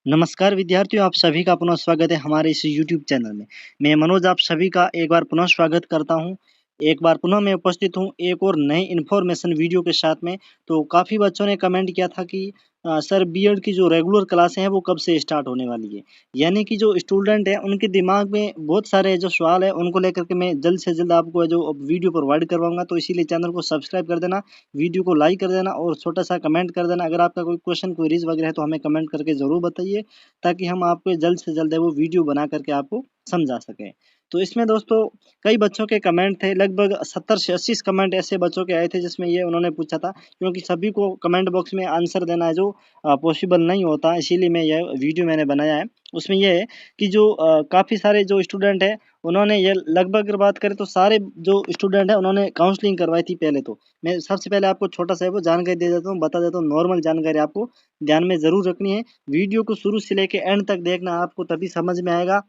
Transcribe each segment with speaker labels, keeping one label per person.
Speaker 1: नमस्कार विद्यार्थियों, आप सभी का पुनः स्वागत है हमारे इस यूट्यूब चैनल में। मैं मनोज आप सभी का एक बार पुनः स्वागत करता हूं। एक बार पुनः मैं उपस्थित हूं एक और नई इन्फॉर्मेशन वीडियो के साथ में। तो काफ़ी बच्चों ने कमेंट किया था कि सर बीएड की जो रेगुलर क्लासें हैं वो कब से स्टार्ट होने वाली है। यानी कि जो स्टूडेंट हैं उनके दिमाग में बहुत सारे जो सवाल है उनको लेकर के मैं जल्द से जल्द आपको जो वीडियो प्रोवाइड करवाऊँगा। तो इसीलिए चैनल को सब्सक्राइब कर देना, वीडियो को लाइक कर देना और छोटा-सा कमेंट कर देना। अगर आपका कोई क्वेश्चन, क्वेरीज़ वगैरह है तो हमें कमेंट करके ज़रूर बताइए, ताकि हम आपको जल्द से जल्द है वो वीडियो बना करके आपको समझा सकें। तो इसमें दोस्तों कई बच्चों के कमेंट थे, लगभग 70 से 80 कमेंट ऐसे बच्चों के आए थे जिसमें ये उन्होंने पूछा था, क्योंकि सभी को कमेंट बॉक्स में आंसर देना है जो पॉसिबल नहीं होता, इसीलिए मैं यह वीडियो मैंने बनाया है। उसमें ये है कि जो काफ़ी सारे जो स्टूडेंट हैं उन्होंने ये लगभग अगर बात करें तो सारे जो स्टूडेंट हैं उन्होंने काउंसलिंग करवाई थी पहले तो। मैं सबसे पहले आपको छोटा-सा है वो जानकारी दे देता हूँ, बता देता हूँ, नॉर्मल जानकारी आपको ध्यान में ज़रूर रखनी है। वीडियो को शुरू से लेके एंड तक देखना, आपको तभी समझ में आएगा,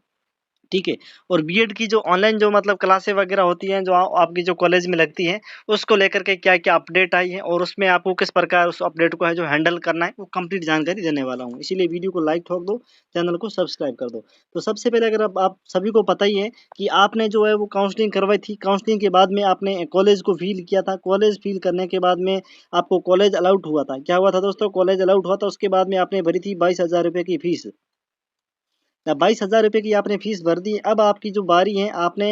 Speaker 1: ठीक है? और बीएड की जो ऑनलाइन जो मतलब क्लासें वगैरह होती हैं, जो आपकी जो कॉलेज में लगती हैं, उसको लेकर के क्या-क्या अपडेट आई है और उसमें आपको किस प्रकार उस अपडेट को है जो हैंडल करना है, वो कंप्लीट जानकारी देने वाला हूँ। इसीलिए वीडियो को लाइक ठोक दो, चैनल को सब्सक्राइब कर दो। तो सबसे पहले अगर अब आप सभी को पता ही है कि आपने जो है वो काउंसलिंग करवाई थी, काउंसलिंग के बाद में आपने कॉलेज को फ़िल किया था, कॉलेज फ़िल करने के बाद में आपको कॉलेज अलॉट हुआ था। क्या हुआ था दोस्तों? कॉलेज अलॉट हुआ था, उसके बाद में आपने भरी थी 22,000 रुपए की फीस। 22,000 रुपए की आपने फ़ीस भर दी। अब आपकी जो बारी है, आपने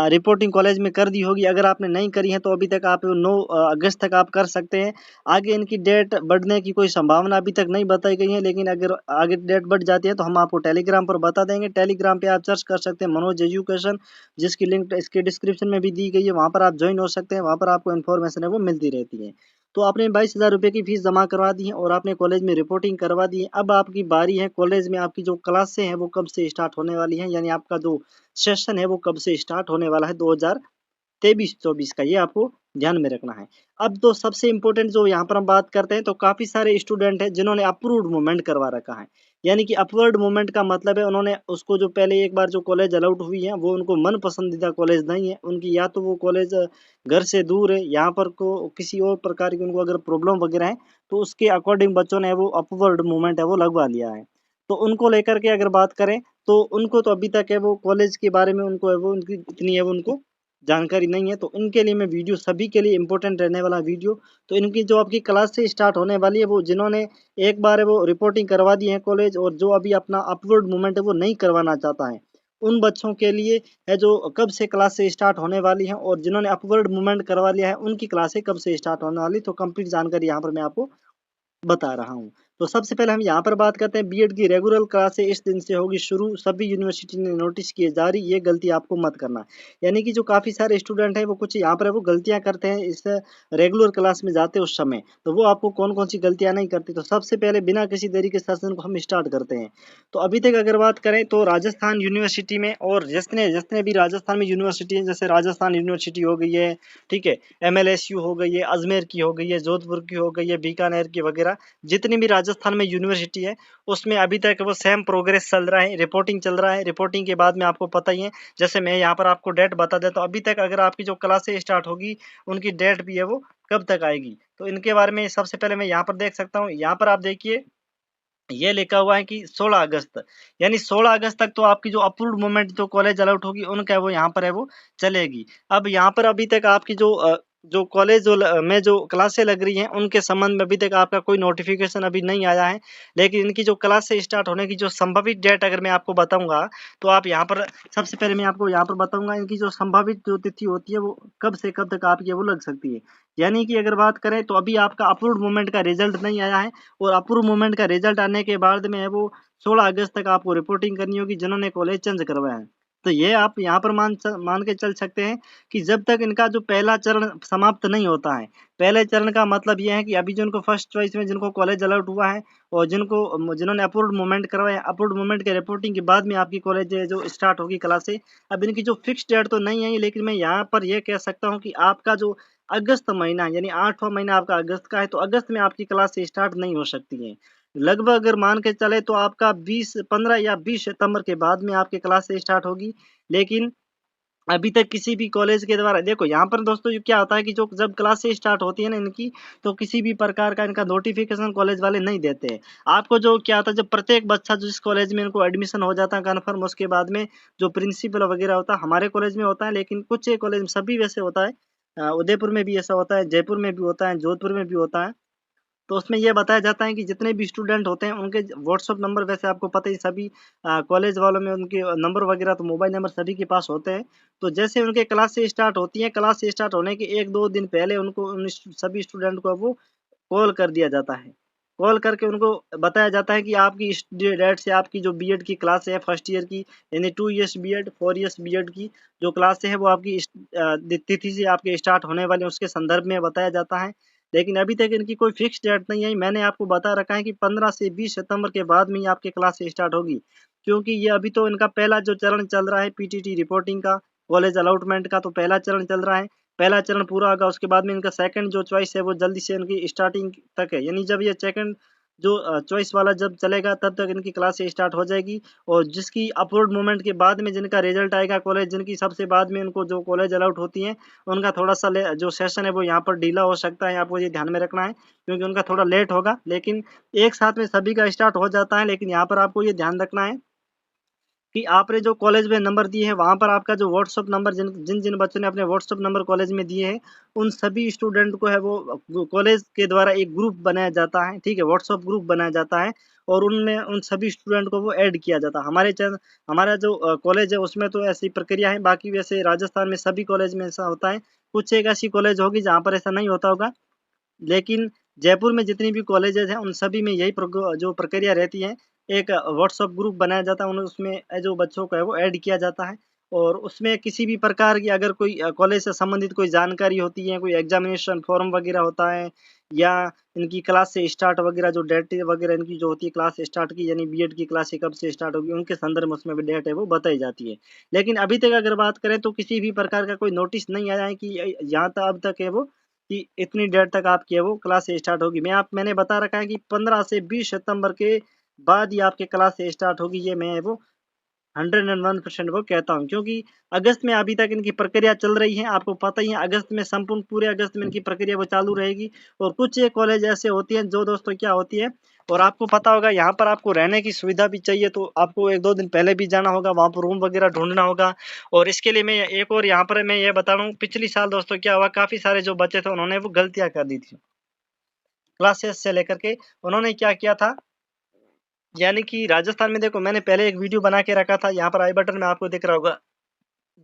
Speaker 1: रिपोर्टिंग कॉलेज में कर दी होगी। अगर आपने नहीं करी है तो अभी तक आप 9 अगस्त तक आप कर सकते हैं। आगे इनकी डेट बढ़ने की कोई संभावना अभी तक नहीं बताई गई है, लेकिन अगर आगे डेट बढ़ जाती है तो हम आपको टेलीग्राम पर बता देंगे। टेलीग्राम पे आप सर्च कर सकते हैं मनोज एजुकेशन, जिसकी लिंक इसके डिस्क्रिप्शन में भी दी गई है। वहाँ पर आप जॉइन हो सकते हैं, वहाँ पर आपको इन्फॉर्मेशन है वो मिलती रहती है। तो आपने 22,000 रुपए की फ़ीस जमा करवा दी है और आपने कॉलेज में रिपोर्टिंग करवा दी है। अब आपकी बारी है, कॉलेज में आपकी जो क्लासें हैं वो कब से स्टार्ट होने वाली हैं, यानी आपका जो सेशन है वो कब से स्टार्ट होने वाला है 2023-24 का, ये आपको ध्यान में रखना है। अब तो सबसे इम्पोर्टेंट जो यहाँ पर हम बात करते हैं, तो काफ़ी सारे स्टूडेंट हैं जिन्होंने अप्रूव्ड मूवमेंट करवा रखा है। यानी कि अपवर्ड मूवमेंट का मतलब है उन्होंने उसको जो पहले एक बार जो कॉलेज अलॉट हुई है वो उनको मन पसंदीदा कॉलेज नहीं है। उनकी या तो वो कॉलेज घर से दूर है, यहाँ पर को किसी और प्रकार की उनको अगर प्रॉब्लम वगैरह है, तो उसके अकॉर्डिंग बच्चों ने वो अपवर्ड मूवमेंट है वो लगवा लिया है। तो उनको लेकर के अगर बात करें, तो उनको तो अभी तक है वो कॉलेज के बारे में उनको है वो उनकी इतनी है वो उनको जानकारी नहीं है। तो इनके लिए मैं वीडियो, सभी के लिए इम्पोर्टेंट रहने वाला वीडियो, तो इनकी जो आपकी क्लास से स्टार्ट होने वाली है, वो जिन्होंने एक बार है वो रिपोर्टिंग करवा दी है कॉलेज, और जो अभी अपना अपवर्ड मूवमेंट है वो नहीं करवाना चाहता है, उन बच्चों के लिए है जो कब से क्लासें स्टार्ट होने वाली हैं, और जिन्होंने अपवर्ड मूवमेंट करवा लिया है उनकी क्लासें कब से स्टार्ट होने वाली, तो कंप्लीट जानकारी यहाँ पर मैं आपको बता रहा हूँ। तो सबसे पहले हम यहाँ पर बात करते हैं, बीएड की रेगुलर क्लासें इस दिन से होगी शुरू, सभी यूनिवर्सिटी ने नोटिस किए जारी, ये गलती आपको मत करना। यानी कि जो काफ़ी सारे स्टूडेंट हैं वो कुछ यहाँ पर वो गलतियाँ करते हैं इस रेगुलर क्लास में जाते उस समय, तो वो आपको कौन-कौन सी गलतियाँ नहीं करती। तो सबसे पहले बिना किसी देरी के सेशन को हम स्टार्ट करते हैं। तो अभी तक अगर बात करें तो राजस्थान यूनिवर्सिटी में, और जितने जितने भी राजस्थान में यूनिवर्सिटी है, जैसे राजस्थान यूनिवर्सिटी हो गई है, ठीक है, एमएलएसयू हो गई है, अजमेर की हो गई है, जोधपुर की हो गई है, बीकानेर की वगैरह, जितनी भी राजस्थान में यूनिवर्सिटी है, उसमें अभी तक वो सेम प्रोग्रेस चल रहा है, रिपोर्टिंग चल रहा है। रिपोर्टिंग के बाद में आपको पता ही है, जैसे मैं यहाँ पर आपको डेट बता देता हूँ, अभी तक अगर आपकी जो क्लासें स्टार्ट होगी उनकी डेट भी है वो कब तक आएगी, तो इनके बारे में सबसे पहले मैं यहाँ पर देख सकता हूँ। यहाँ पर आप देखिए, ये लिखा हुआ है कि 16 अगस्त, यानी 16 अगस्त तक तो आपकी जो अप्रूव्ड मूवमेंट जो कॉलेज अलॉट होगी उनका है वो यहाँ पर है वो चलेगी। अब यहाँ पर अभी तक आपकी जो कॉलेज में जो क्लासें लग रही हैं उनके संबंध में अभी तक आपका कोई नोटिफिकेशन अभी नहीं आया है, लेकिन इनकी जो क्लासें स्टार्ट होने की जो संभावित डेट अगर मैं आपको बताऊंगा, तो आप यहाँ पर सबसे पहले मैं आपको यहाँ पर बताऊंगा इनकी जो संभावित जो तिथि होती है वो कब से कब तक आपकी वो लग सकती है। यानी कि अगर बात करें तो अभी आपका अप्रूव्ड मूवमेंट का रिजल्ट नहीं आया है, और अप्रूव मूवमेंट का रिजल्ट आने के बाद में है वो 16 अगस्त तक आपको रिपोर्टिंग करनी होगी जिन्होंने कॉलेज चेंज करवाया है। तो ये आप यहाँ पर मान के चल सकते हैं कि जब तक इनका जो पहला चरण समाप्त नहीं होता है, पहले चरण का मतलब ये है कि अभी जो इनको फर्स्ट चॉइस में जिनको कॉलेज अलॉट हुआ है, और जिन्होंने अप्रूव्ड मूवमेंट करवाया, अप्रूव्ड मूवमेंट के रिपोर्टिंग के बाद में आपकी कॉलेज जो स्टार्ट होगी क्लासें। अब इनकी जो फिक्स डेट तो नहीं है, लेकिन मैं यहाँ पर ये कह सकता हूँ कि आपका जो अगस्त महीना, यानी 8वां महीना आपका अगस्त का है, तो अगस्त में आपकी क्लास स्टार्ट नहीं हो सकती हैं। लगभग अगर मान के चले तो आपका 15 या 20 सितंबर के बाद में आपकी क्लास स्टार्ट होगी। लेकिन अभी तक किसी भी कॉलेज के द्वारा देखो यहाँ पर दोस्तों क्या होता है कि जो जब क्लासेस स्टार्ट होती है ना इनकी, तो किसी भी प्रकार का इनका नोटिफिकेशन कॉलेज वाले नहीं देते हैं आपको। जो क्या होता है, जब प्रत्येक बच्चा जिस कॉलेज में इनको एडमिशन हो जाता है कन्फर्म, उसके बाद में जो प्रिंसिपल वगैरह होता है हमारे कॉलेज में होता है, लेकिन कुछ कॉलेज में सभी वैसे होता है, उदयपुर में भी ऐसा होता है, जयपुर में भी होता है, जोधपुर में भी होता है। तो उसमें ये बताया जाता है कि जितने भी स्टूडेंट होते हैं उनके व्हाट्सअप नंबर, वैसे आपको पता ही सभी कॉलेज वालों में उनके नंबर वगैरह तो मोबाइल नंबर सभी के पास होते हैं। तो जैसे उनके क्लास से स्टार्ट होती है, क्लास से स्टार्ट होने के 1-2 दिन पहले उनको सभी स्टूडेंट को वो कॉल कर दिया जाता है। कॉल करके उनको बताया जाता है कि आपकी इस डेट से आपकी जो बीएड की क्लास है फर्स्ट ईयर की, यानी 2 इयर्स बीएड 4 इयर्स बीएड की जो क्लास है वो आपकी तिथि से आपके स्टार्ट होने वाले उसके संदर्भ में बताया जाता है। लेकिन अभी तक इनकी कोई फिक्स डेट नहीं है। मैंने आपको बता रखा है कि 15 से 20 सितंबर के बाद में ही आपकी क्लास स्टार्ट होगी, क्योंकि ये अभी तो इनका पहला जो चरण चल रहा है पीटीटी रिपोर्टिंग का, कॉलेज अलॉटमेंट का, तो पहला चरण चल रहा है। पहला चरण पूरा होगा, उसके बाद में इनका सेकंड जो चॉइस है वो जल्दी से इनकी स्टार्टिंग तक है, यानी जब ये सेकंड जो चॉइस वाला जब चलेगा तब तक इनकी क्लास स्टार्ट हो जाएगी। और जिसकी अपलोड मूवमेंट के बाद में जिनका रिजल्ट आएगा कॉलेज, जिनकी सबसे बाद में उनको जो कॉलेज अलॉट होती है उनका थोड़ा सा जो सेशन है वो यहाँ पर डीला हो सकता है, आपको ये ध्यान में रखना है, क्योंकि उनका थोड़ा लेट होगा। लेकिन एक साथ में सभी का स्टार्ट हो जाता है। लेकिन यहाँ पर आपको ये ध्यान रखना है कि आपने जो कॉलेज में नंबर दिए हैं वहाँ पर आपका जो व्हाट्सअप नंबर जिन जिन जिन बच्चों ने अपने व्हाट्सअप नंबर कॉलेज में दिए हैं उन सभी स्टूडेंट को है वो कॉलेज के द्वारा एक ग्रुप बनाया जाता है, ठीक है, व्हाट्सअप ग्रुप बनाया जाता है। और उनमें उन सभी स्टूडेंट को वो ऐड किया जाता है। हमारा जो कॉलेज है उसमें तो ऐसी प्रक्रिया है, बाकी वैसे राजस्थान में सभी कॉलेज में ऐसा होता है। कुछ एक ऐसी कॉलेज होगी जहाँ पर ऐसा नहीं होता होगा, लेकिन जयपुर में जितनी भी कॉलेजेस हैं उन सभी में यही जो प्रक्रिया रहती है। एक व्हाट्सएप ग्रुप बनाया जाता है, उसमें जो बच्चों को है वो ऐड किया जाता है। और उसमें किसी भी प्रकार की अगर कोई कॉलेज से संबंधित कोई जानकारी होती है, कोई एग्जामिनेशन फॉर्म वगैरह होता है, या इनकी क्लास से स्टार्ट वगैरह जो डेट वगैरह इनकी जो होती है क्लास स्टार्ट की, यानी बीएड की क्लास कब से स्टार्ट होगी उनके संदर्भ में उसमें भी डेट है वो बताई जाती है। लेकिन अभी तक अगर बात करें तो किसी भी प्रकार का कोई नोटिस नहीं आया है कि यहाँ तक अब तक है वो कि इतनी डेट तक आपकी है वो क्लास स्टार्ट होगी। मैंने बता रखा है कि 15 से 20 सितंबर के बाद ही आपके क्लास स्टार्ट होगी, ये मैं वो 101% वो कहता हूँ, क्योंकि अगस्त में अभी तक इनकी प्रक्रिया चल रही है। आपको पता ही है अगस्त में संपूर्ण पूरे अगस्त में इनकी प्रक्रिया वो चालू रहेगी। और कुछ एक कॉलेज ऐसे होती हैं जो दोस्तों क्या होती है, और आपको पता होगा यहाँ पर आपको रहने की सुविधा भी चाहिए, तो आपको 1-2 दिन पहले भी जाना होगा, वहाँ पर रूम वगैरह ढूंढना होगा। और इसके लिए मैं एक और यहाँ पर मैं ये बता रहा हूँ, पिछली साल दोस्तों क्या हुआ, काफी सारे जो बच्चे थे उन्होंने वो गलतियां कर दी थी क्लासेस से लेकर के। उन्होंने क्या किया था, यानी कि राजस्थान में देखो मैंने पहले एक वीडियो बना के रखा था, यहाँ पर आई बटन में आपको दिख रहा होगा,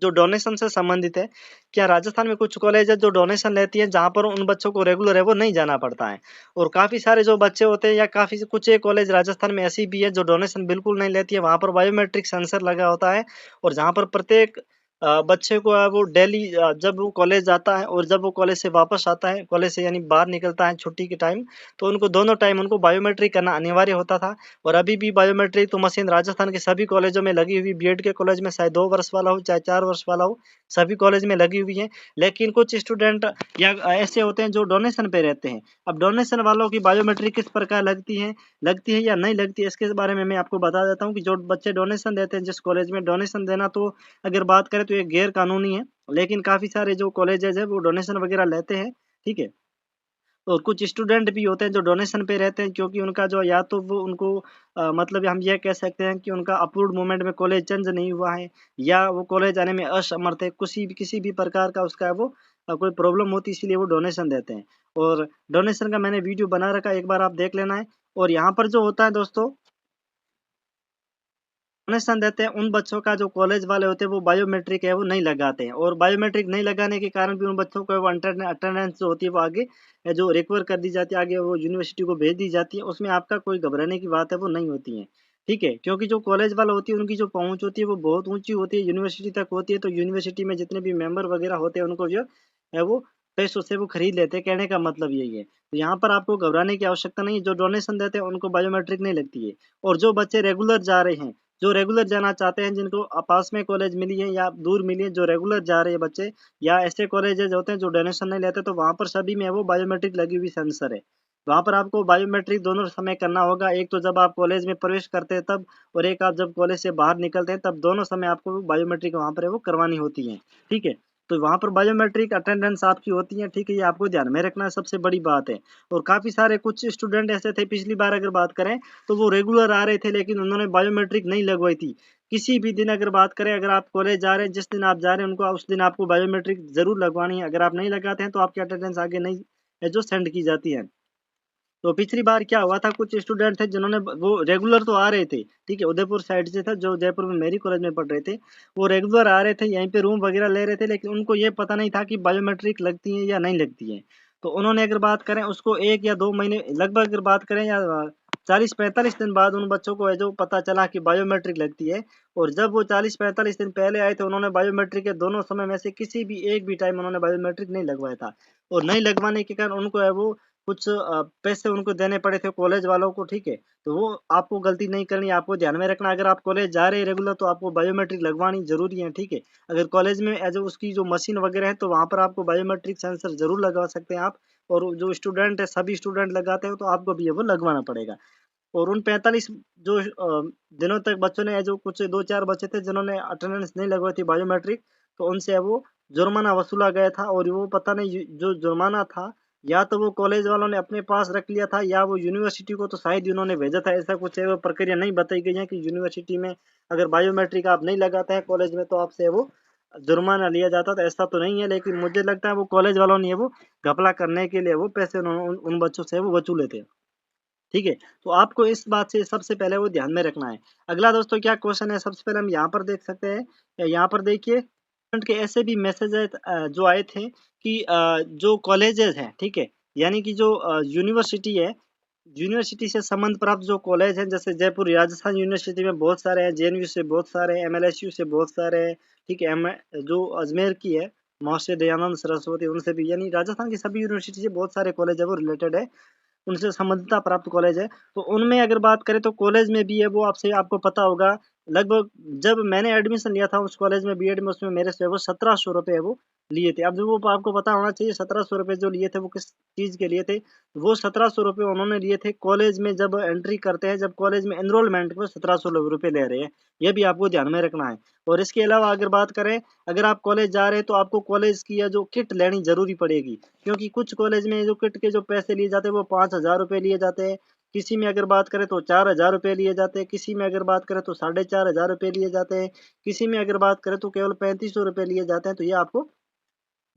Speaker 1: जो डोनेशन से संबंधित है। क्या राजस्थान में कुछ कॉलेज है जो डोनेशन लेती है, जहाँ पर उन बच्चों को रेगुलर है वो नहीं जाना पड़ता है। और काफी सारे जो बच्चे होते हैं, या काफी कुछ एक कॉलेज राजस्थान में ऐसी भी है जो डोनेशन बिल्कुल नहीं लेती है, वहाँ पर बायोमेट्रिक सेंसर लगा होता है। और जहाँ पर प्रत्येक बच्चे को है वो डेली जब वो कॉलेज जाता है और जब वो कॉलेज से वापस आता है, कॉलेज से यानी बाहर निकलता है छुट्टी के टाइम, तो उनको दोनों टाइम उनको बायोमेट्रिक करना अनिवार्य होता था। और अभी भी बायोमेट्रिक तो मशीन राजस्थान के सभी कॉलेजों में लगी हुई, बीएड के कॉलेज में चाहे 2 वर्ष वाला हो चाहे 4 वर्ष वाला हो, सभी कॉलेज में लगी हुई है। लेकिन कुछ स्टूडेंट या ऐसे होते हैं जो डोनेशन पे रहते हैं। अब डोनेशन वालों की बायोमेट्रिक किस प्रकार लगती है या नहीं लगती है, इसके बारे में मैं आपको बता देता हूँ कि जो बच्चे डोनेशन देते हैं, जिस कॉलेज में डोनेशन देना तो अगर बात करें तो ये गैर कानूनी है, लेकिन काफी सारे जो कॉलेजेस है वो डोनेशन वगैरह लेते हैं, ठीक है। और कुछ स्टूडेंट भी होते हैं जो डोनेशन पे रहते हैं, क्योंकि उनका जो या तो वो उनको मतलब हम ये कह सकते हैं कि उनका अप्रूव्ड मूवमेंट में कॉलेज चेंज नहीं हुआ है, या वो कॉलेज आने में असमर्थ है, किसी भी प्रकार का उसका वो कोई प्रॉब्लम होती है, इसीलिए वो डोनेशन देते हैं। और डोनेशन का मैंने वीडियो बना रखा है, एक बार आप देख लेना है। और यहाँ पर जो होता है दोस्तों, डोनेशन देते हैं उन बच्चों का जो कॉलेज वाले होते हैं वो बायोमेट्रिक है वो नहीं लगाते हैं, और बायोमेट्रिक नहीं लगाने के कारण भी उन बच्चों को वो अटेंडेंस जो होती है वो आगे जो रिकवर कर दी जाती है, आगे वो यूनिवर्सिटी को भेज दी जाती है। उसमें आपका कोई घबराने की बात है वो नहीं होती है, ठीक है, क्योंकि जो कॉलेज वाले होती है उनकी जो पहुंच होती है वो बहुत ऊंची होती है, यूनिवर्सिटी तक होती है। तो यूनिवर्सिटी में जितने भी मेंबर वगैरह होते हैं उनको जो है वो पैसों से वो खरीद लेते हैं, कहने का मतलब यही है। तो यहाँ पर आपको घबराने की आवश्यकता नहीं है, जो डोनेशन देते हैं उनको बायोमेट्रिक नहीं लगती है। और जो बच्चे रेगुलर जा रहे हैं, जो रेगुलर जाना चाहते हैं, जिनको पास में कॉलेज मिली है या दूर मिली है, जो रेगुलर जा रहे हैं बच्चे, या ऐसे कॉलेजेस होते हैं जो डोनेशन नहीं लेते, तो वहाँ पर सभी में वो बायोमेट्रिक लगी हुई सेंसर है। वहाँ पर आपको बायोमेट्रिक दोनों समय करना होगा। एक तो जब आप कॉलेज में प्रवेश करते हैं तब, और एक आप जब कॉलेज से बाहर निकलते हैं तब, दोनों समय आपको बायोमेट्रिक वहाँ पर वो करवानी होती है, ठीक है। तो वहाँ पर बायोमेट्रिक अटेंडेंस आपकी होती है, ठीक है, ये आपको ध्यान में रखना सबसे बड़ी बात है। और काफ़ी सारे कुछ स्टूडेंट ऐसे थे, पिछली बार अगर बात करें तो वो रेगुलर आ रहे थे लेकिन उन्होंने बायोमेट्रिक नहीं लगवाई थी। किसी भी दिन अगर बात करें, अगर आप कॉलेज जा रहे हैं, जिस दिन आप जा रहे हैं उनको उस दिन आपको बायोमेट्रिक ज़रूर लगवानी है। अगर आप नहीं लगाते हैं तो आपकी अटेंडेंस आगे नहीं जो सेंड की जाती है। तो पिछली बार क्या हुआ था, कुछ स्टूडेंट थे जिन्होंने वो रेगुलर तो आ रहे थे, ठीक है, उदयपुर साइड से था, जो जयपुर में मेरी कॉलेज में पढ़ रहे थे। वो रेगुलर आ रहे थे, यहीं पे रूम वगैरह ले रहे थे, लेकिन उनको ये पता नहीं था कि बायोमेट्रिक लगती है या नहीं लगती है। तो उन्होंने अगर बात करें उसको 1 या 2 महीने लगभग अगर बात करें, या 40-45 दिन बाद उन बच्चों को है जो पता चला कि बायोमेट्रिक लगती है। और जब वो 40-45 दिन पहले आए थे, उन्होंने बायोमेट्रिक के दोनों समय में से किसी भी एक भी टाइम उन्होंने बायोमेट्रिक नहीं लगवाया था। और नहीं लगवाने के कारण उनको है वो कुछ पैसे उनको देने पड़े थे कॉलेज वालों को, ठीक है। तो वो आपको गलती नहीं करनी, आपको ध्यान में रखना। अगर आप कॉलेज जा रहे हैं रेगुलर तो आपको बायोमेट्रिक लगवानी ज़रूरी है, ठीक है। अगर कॉलेज में एज उसकी जो मशीन वगैरह है तो वहाँ पर आपको बायोमेट्रिक सेंसर ज़रूर लगवा सकते हैं आप। और जो स्टूडेंट है, सभी स्टूडेंट लगाते हो तो आपको भी ये वो लगवाना पड़ेगा। और उन 45 जो दिनों तक बच्चों ने, जो कुछ 2-4 बच्चे थे जिन्होंने अटेंडेंस नहीं लगवाई थी बायोमेट्रिक, तो उनसे वो जुर्माना वसूला गया था। और वो पता नहीं जो जुर्माना था, या तो वो कॉलेज वालों ने अपने पास रख लिया था या वो यूनिवर्सिटी को तो शायद ही उन्होंने भेजा था। ऐसा कुछ है, वो प्रक्रिया नहीं बताई गई है कि यूनिवर्सिटी में अगर बायोमेट्रिक आप नहीं लगाते हैं कॉलेज में तो आपसे वो जुर्माना लिया जाता था, ऐसा तो नहीं है। लेकिन मुझे लगता है वो कॉलेज वालों ने वो घपला करने के लिए वो पैसे उन्होंने उन बच्चों से वो वसूले थे, ठीक है। तो आपको इस बात से सबसे पहले वो ध्यान में रखना है। अगला दोस्तों क्या क्वेश्चन है, सबसे पहले हम यहाँ पर देख सकते हैं, यहाँ पर देखिए के ऐसे भी मैसेजेस जो आए थे कि जो कॉलेजेस हैं, ठीक है, यानी कि जो यूनिवर्सिटी है, यूनिवर्सिटी से संबंध प्राप्त जो कॉलेज हैं, जैसे जयपुर राजस्थान यूनिवर्सिटी में बहुत सारे हैं, जेएनयू से बहुत सारे हैं, एमएलएसयू से बहुत सारे हैं, ठीक है, जो अजमेर की है महर्षि दयानंद सरस्वती, उनसे भी, यानी राजस्थान की सभी यूनिवर्सिटी से बहुत सारे कॉलेज है वो रिलेटेड है, उनसे संबद्धता प्राप्त कॉलेज है। तो उनमें अगर बात करें तो कॉलेज में भी है वो, आपसे आपको पता होगा, लगभग जब मैंने एडमिशन लिया था उस कॉलेज में बीएड में, उसमें मेरे से वो 1700 रुपये वो लिए थे। अब जो वो आपको पता होना चाहिए 1700 रुपये जो लिए थे वो किस चीज़ के लिए थे। वो 1700 रुपये उन्होंने लिए थे कॉलेज में जब एंट्री करते हैं, जब कॉलेज में एनरोलमेंट में 1700 रुपये ले रहे हैं, ये भी आपको ध्यान में रखना है। और इसके अलावा अगर बात करें, अगर आप कॉलेज जा रहे हैं तो आपको कॉलेज की या जो किट लेनी जरूरी पड़ेगी, क्योंकि कुछ कॉलेज में जो किट के जो पैसे लिए जाते हैं वो 5000 रुपये लिए जाते हैं, किसी में अगर बात करें तो 4000 रुपये लिए जाते हैं, किसी में अगर बात करें तो 4500 रुपये लिए जाते हैं, किसी में अगर बात करें तो केवल 3500 रुपये लिए जाते हैं। तो ये आपको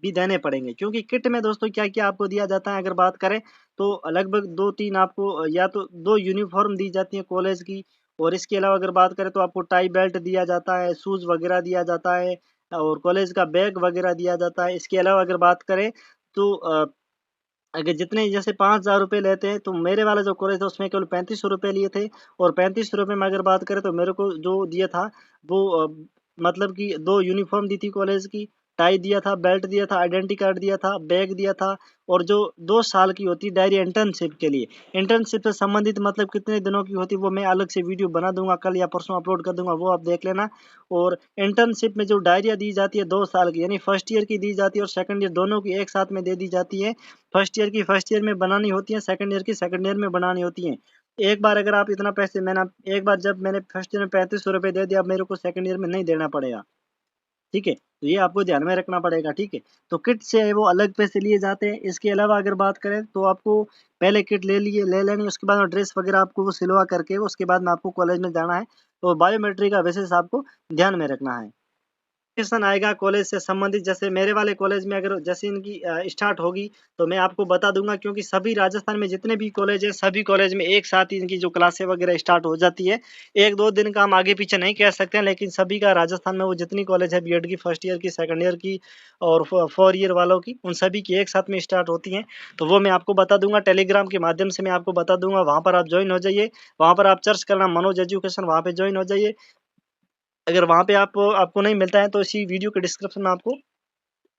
Speaker 1: भी देने पड़ेंगे, क्योंकि किट में दोस्तों क्या क्या आपको दिया जाता है, अगर बात करें तो लगभग 2-3 आपको या तो 2 यूनिफॉर्म दी जाती है कॉलेज की। और इसके अलावा अगर बात करें तो आपको टाई बेल्ट दिया जाता है, शूज वगैरह दिया जाता है, और कॉलेज का बैग वगैरह दिया जाता है। इसके अलावा अगर बात करें तो अगर जितने जैसे 5000 रुपये लेते हैं, तो मेरे वाला जो कॉलेज था उसमें केवल 3500 रुपये लिए थे। और 3500 रुपये में अगर बात करें तो मेरे को जो दिया था वो मतलब कि 2 यूनिफॉर्म दी थी कॉलेज की, टाई दिया था, बेल्ट दिया था, आइडेंटिटी कार्ड दिया था, बैग दिया था, और जो 2 साल की होती है डायरी इंटर्नशिप के लिए, इंटर्नशिप से संबंधित मतलब कितने दिनों की होती है वो मैं अलग से वीडियो बना दूंगा, कल या परसों अपलोड कर दूंगा, वो आप देख लेना। और इंटर्नशिप में जो डायरिया दी जाती है 2 साल की, यानी फर्स्ट ईयर की दी जाती है और सेकंड ईयर, दोनों की एक साथ में दे दी जाती है। फर्स्ट ईयर की फर्स्ट ईयर में बनानी होती है, सेकंड ईयर की सेकंड ईयर में बनानी होती है। एक बार अगर आप इतना पैसे, एक बार जब मैंने फर्स्ट ईयर में 3500 रुपये दे दिया, अब मेरे को सेकंड ईयर में नहीं देना पड़ेगा, ठीक है। तो ये आपको ध्यान में रखना पड़ेगा, ठीक है। तो किट से है वो अलग पैसे लिए जाते हैं। इसके अलावा अगर बात करें तो आपको पहले किट ले लेनी, उसके बाद में ड्रेस वगैरह आपको वो सिलवा करके उसके बाद में आपको कॉलेज में जाना है। तो बायोमेट्रिक का विशेष आपको ध्यान में रखना है। नोटिफिकेशन आएगा कॉलेज से संबंधित, जैसे मेरे वाले कॉलेज में अगर जैसे इनकी स्टार्ट होगी तो मैं आपको बता दूंगा, क्योंकि सभी राजस्थान में जितने भी कॉलेज हैं सभी कॉलेज में एक साथ ही इनकी जो क्लासें वगैरह स्टार्ट हो जाती है। 1-2 दिन का हम आगे पीछे नहीं कह सकते हैं, लेकिन सभी का राजस्थान में वो जितनी कॉलेज है बीएड की, फर्स्ट ईयर की, सेकंड ईयर की, और 4 ईयर वालों की, उन सभी की एक साथ में स्टार्ट होती हैं। तो वो मैं आपको बता दूंगा, टेलीग्राम के माध्यम से मैं आपको बता दूंगा, वहाँ पर आप ज्वाइन हो जाइए। वहाँ पर आप सर्च करना मनोज एजुकेशन, वहाँ पे ज्वाइन हो जाइए। अगर वहाँ पे आपको नहीं मिलता है तो इसी वीडियो के डिस्क्रिप्शन में आपको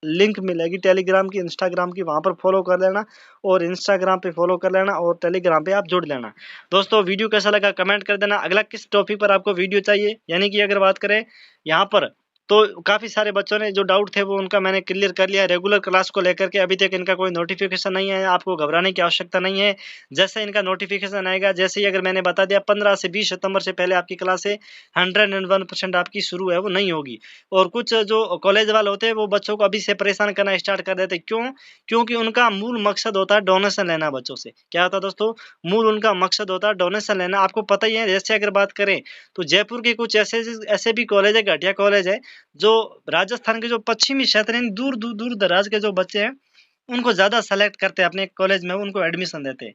Speaker 1: लिंक मिलेगी टेलीग्राम की, इंस्टाग्राम की, वहाँ पर फॉलो कर लेना, और इंस्टाग्राम पे फॉलो कर लेना और टेलीग्राम पे आप जुड़ लेना। दोस्तों वीडियो कैसा लगा कमेंट कर देना। अगला किस टॉपिक पर आपको वीडियो चाहिए, यानी कि अगर बात करें यहाँ पर तो काफ़ी सारे बच्चों ने जो डाउट थे वो उनका मैंने क्लियर कर लिया। रेगुलर क्लास को लेकर के अभी तक इनका कोई नोटिफ़िकेशन नहीं आया, आपको घबराने की आवश्यकता नहीं है। जैसे इनका नोटिफ़िकेशन आएगा, जैसे ही अगर मैंने बता दिया 15 से 20 सितंबर से पहले आपकी क्लासें 101% आपकी शुरू है वो नहीं होगी। और कुछ जो कॉलेज वाले होते हैं वो बच्चों को अभी से परेशान करना स्टार्ट कर देते हैं। क्यों? क्योंकि उनका मूल मकसद होता है डोनेशन लेना बच्चों से। क्या होता है दोस्तों? मूल उनका मकसद होता है डोनेशन लेना। आपको पता ही है, जैसे अगर बात करें तो जयपुर के कुछ ऐसे भी कॉलेज है, घटिया कॉलेज है, जो राजस्थान के जो पश्चिमी क्षेत्र हैं, दूर दराज के जो बच्चे हैं उनको ज़्यादा सेलेक्ट करते हैं अपने कॉलेज में, उनको एडमिशन देते हैं।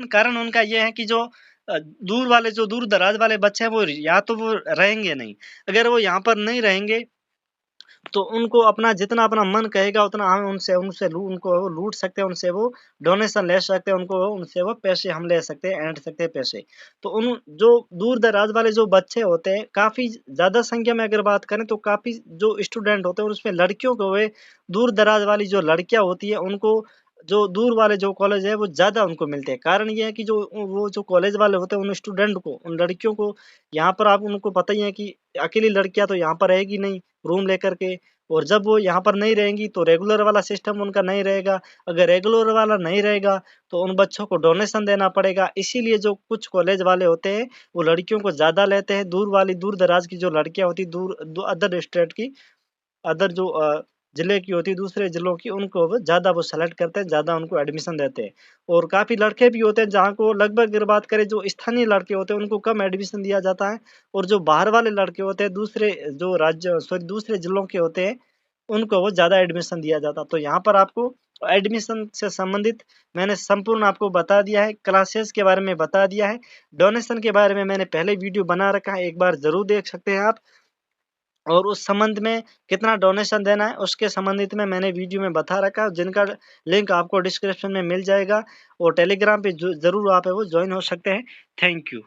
Speaker 1: कारण उनका ये है कि जो दूर दराज वाले बच्चे हैं वो या तो वो रहेंगे नहीं। अगर वो यहाँ पर नहीं रहेंगे तो उनको अपना जितना अपना मन कहेगा उतना हम उनसे उनसे लू उनको वो लूट सकते हैं, उनसे वो डोनेशन ले सकते हैं, उनसे वो पैसे हम ले सकते हैं, ऐंठ सकते हैं पैसे। तो उन जो दूर-दराज वाले जो बच्चे होते हैं, काफ़ी ज़्यादा संख्या में अगर बात करें तो काफ़ी जो स्टूडेंट होते हैं उसमें लड़कियों को वे दूर-दराज वाली जो लड़कियाँ होती हैं उनको जो दूर वाले जो कॉलेज है वो ज़्यादा उनको मिलते हैं। कारण ये है कि जो वो जो कॉलेज वाले होते हैं उन स्टूडेंट को, उन लड़कियों को यहाँ पर आप उनको पता ही है कि अकेली लड़कियाँ तो यहाँ पर रहेगी नहीं रूम लेकर के, और जब वो यहाँ पर नहीं रहेंगी तो रेगुलर वाला सिस्टम उनका नहीं रहेगा। अगर रेगुलर वाला नहीं रहेगा तो उन बच्चों को डोनेशन देना पड़ेगा। इसीलिए जो कुछ कॉलेज वाले होते हैं वो लड़कियों को ज़्यादा लेते हैं। दूर-दराज की जो लड़कियाँ होती हैं, अदर स्टेट की, अदर जो जिले की होती है, दूसरे जिलों की, उनको वो ज़्यादा वो सेलेक्ट करते हैं, ज़्यादा उनको एडमिशन देते हैं। और काफ़ी लड़के भी होते हैं जहाँ को लगभग अगर बात करें जो स्थानीय लड़के होते हैं उनको कम एडमिशन दिया जाता है, और जो बाहर वाले लड़के होते हैं दूसरे जिलों के होते हैं उनको वो ज़्यादा एडमिशन दिया जाता। तो यहाँ पर आपको एडमिशन से संबंधित मैंने संपूर्ण आपको बता दिया है, क्लासेस के बारे में बता दिया है, डोनेशन के बारे में मैंने पहले वीडियो बना रखा है, एक बार ज़रूर देख सकते हैं आप। और उस संबंध में कितना डोनेशन देना है उसके संबंधित में मैंने वीडियो में बता रखा है, जिनका लिंक आपको डिस्क्रिप्शन में मिल जाएगा, और टेलीग्राम पे ज़रूर आप है वो जॉइन हो सकते हैं। Thank you.